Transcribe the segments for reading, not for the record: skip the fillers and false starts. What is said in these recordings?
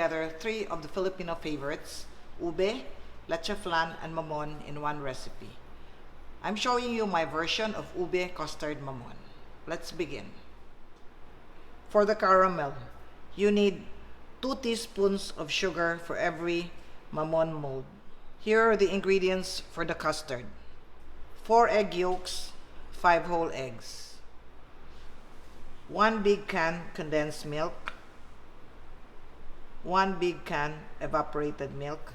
together 3 of the Filipino favorites, ube, leche flan, and mamon in one recipe. I'm showing you my version of Ube Custard Mamon. Let's begin. For the caramel, you need 2 teaspoons of sugar for every mamon mold. Here are the ingredients for the custard. 4 egg yolks, 5 whole eggs, 1 big can condensed milk, 1 big can evaporated milk,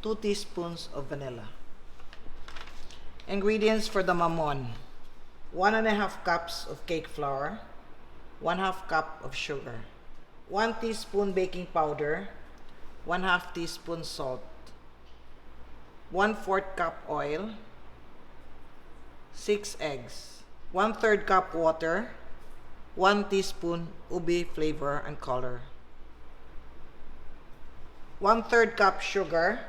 2 teaspoons of vanilla. Ingredients for the mamon: 1½ cups of cake flour, 1/2 cup of sugar, 1 teaspoon baking powder, 1/2 teaspoon salt, 1/4 cup oil, 6 eggs, 1/3 cup water, 1 teaspoon ube flavor and color, 1/3 cup sugar,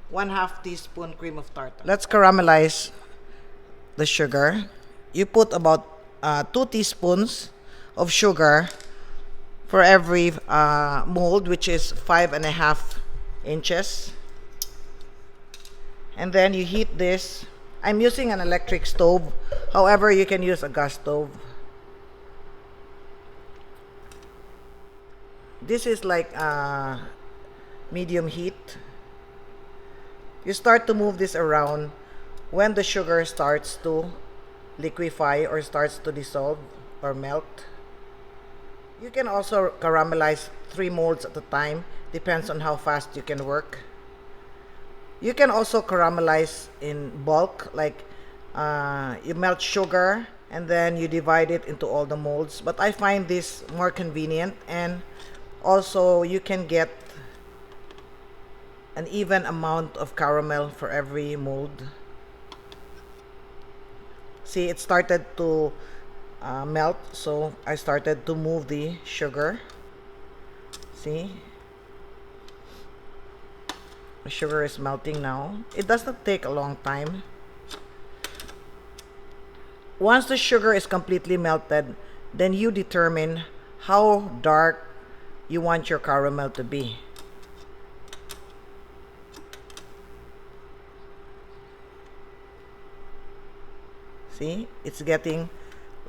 1/2 teaspoon cream of tartar. Let's caramelize the sugar. You put about 2 teaspoons of sugar for every mold, which is 5½ inches. And then you heat this. I'm using an electric stove. However, you can use a gas stove. This is like medium heat. You start to move this around when the sugar starts to liquefy or starts to dissolve or melt. You can also caramelize 3 molds at a time, depends on how fast you can work. You can also caramelize in bulk, like you melt sugar and then you divide it into all the molds. But I find this more convenient, and also you can get an even amount of caramel for every mold. See, it started to melt, so I started to move the sugar. See, the sugar is melting now. It does not take a long time. Once the sugar is completely melted, then you determine how dark you want your caramel to be. See, it's getting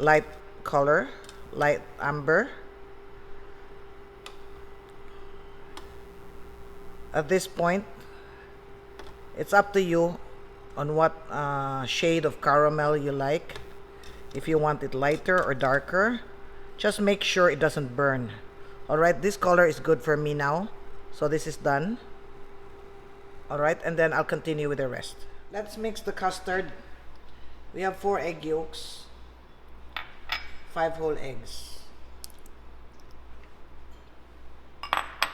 light color, light amber. At this point, it's up to you on what shade of caramel you like. If you want it lighter or darker, just make sure it doesn't burn. Alright, this color is good for me now. So this is done. Alright, and then I'll continue with the rest. Let's mix the custard. We have 4 egg yolks, 5 whole eggs,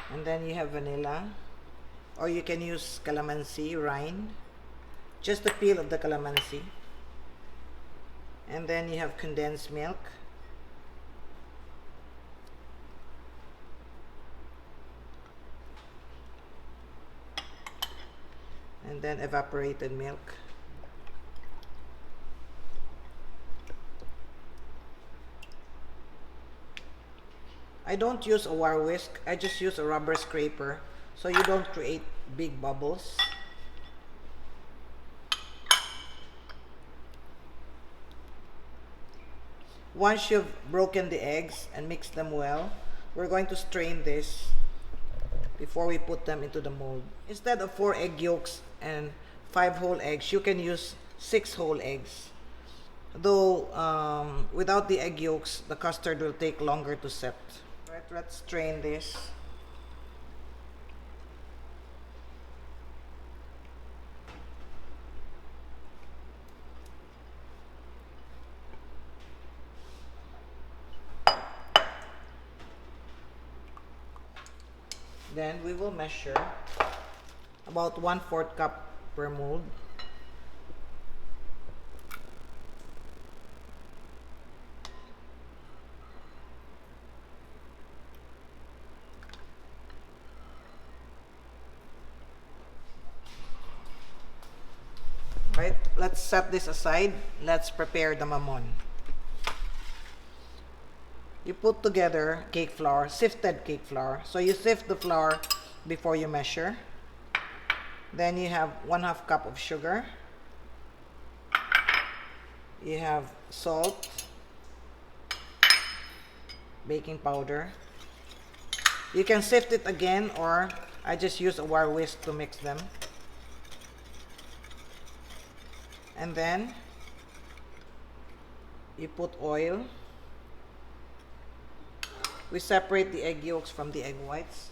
and then you have vanilla, or you can use calamansi rind, just the peel of the calamansi, and then you have condensed milk, and then evaporated milk. I don't use a wire whisk, I just use a rubber scraper so you don't create big bubbles. Once you've broken the eggs and mixed them well, we're going to strain this before we put them into the mold. Instead of 4 egg yolks and 5 whole eggs, you can use 6 whole eggs. Though without the egg yolks, the custard will take longer to set. Right, let's strain this. Then we will measure about 1/4 cup per mold. Right, let's set this aside. Let's prepare the mamon. you put together cake flour, sifted cake flour. So you sift the flour before you measure. Then you have 1/2 cup of sugar. You have salt, baking powder. You can sift it again, or I just use a wire whisk to mix them. And then you put oil. We separate the egg yolks from the egg whites.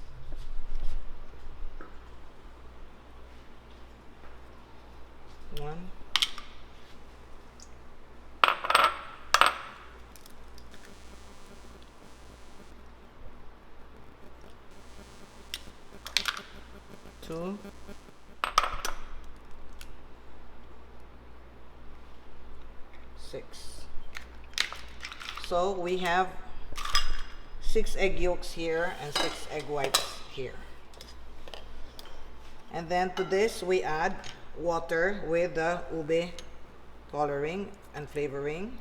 One. Two. Six. So we have 6 egg yolks here and 6 egg whites here. And then to this we add water with the ube coloring and flavoring.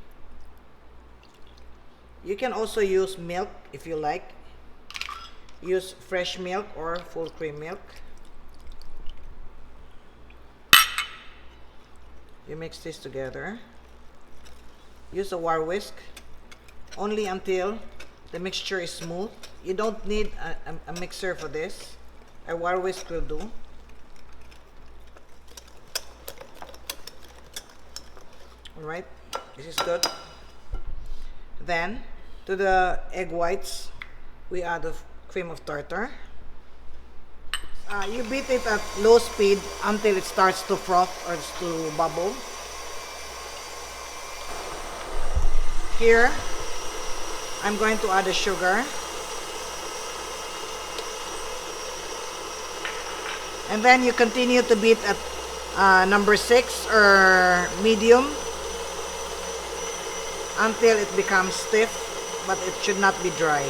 You can also use milk if you like. Use fresh milk or full cream milk. You mix this together. Use a wire whisk only until the mixture is smooth. You don't need a mixer for this. A wire whisk will do. Alright, this is good. Then, to the egg whites, we add the cream of tartar. You beat it at low speed until it starts to froth or to bubble. Here, I'm going to add the sugar. And then you continue to beat at number 6 or medium until it becomes stiff, but it should not be dry.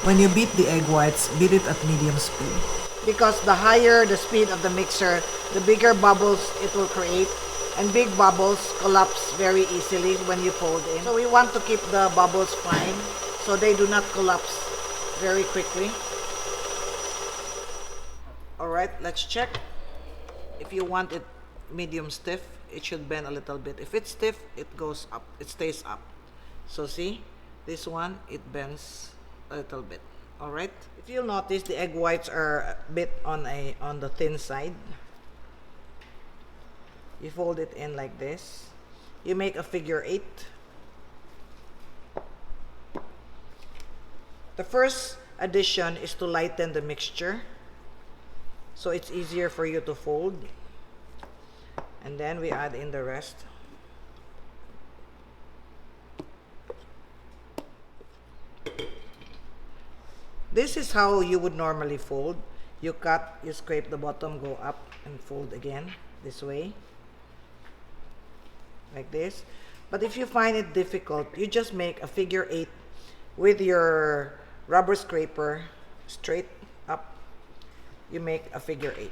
When you beat the egg whites, beat it at medium speed. Because the higher the speed of the mixer, the bigger bubbles it will create, and big bubbles collapse very easily when you fold in. So we want to keep the bubbles fine so they do not collapse very quickly. Alright, let's check. If you want it medium stiff, it should bend a little bit. If it's stiff, it goes up, it stays up. So see, this one, it bends a little bit. Alright, if you'll notice, the egg whites are a bit on the thin side. You fold it in like this. You make a figure 8. The first addition is to lighten the mixture, so it's easier for you to fold. And then we add in the rest. This is how you would normally fold. You cut, you scrape the bottom, go up, and fold again this way, like this. But if you find it difficult, you just make a figure 8 with your rubber scraper straight up. You make a figure 8.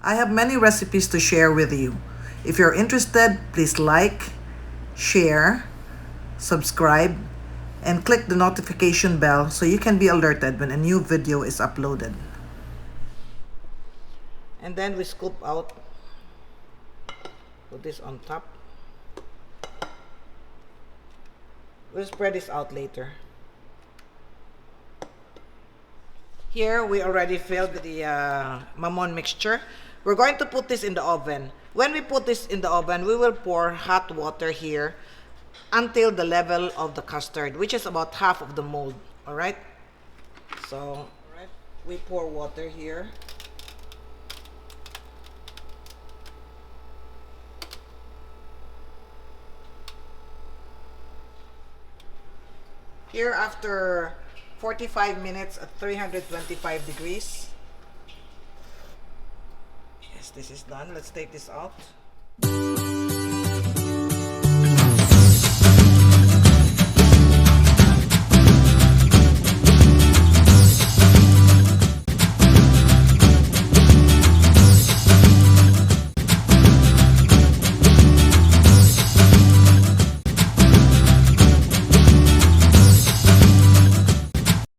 I have many recipes to share with you. If you're interested, please like, share, subscribe, and click the notification bell so you can be alerted when a new video is uploaded. And then we scoop out, put this on top. We'll spread this out later. Here we already filled the mamon mixture. We're going to put this in the oven. When we put this in the oven, we will pour hot water here until the level of the custard, which is about half of the mold. Alright? So, we pour water here. Here, after 45 minutes at 325 degrees. Yes, this is done. Let's take this out.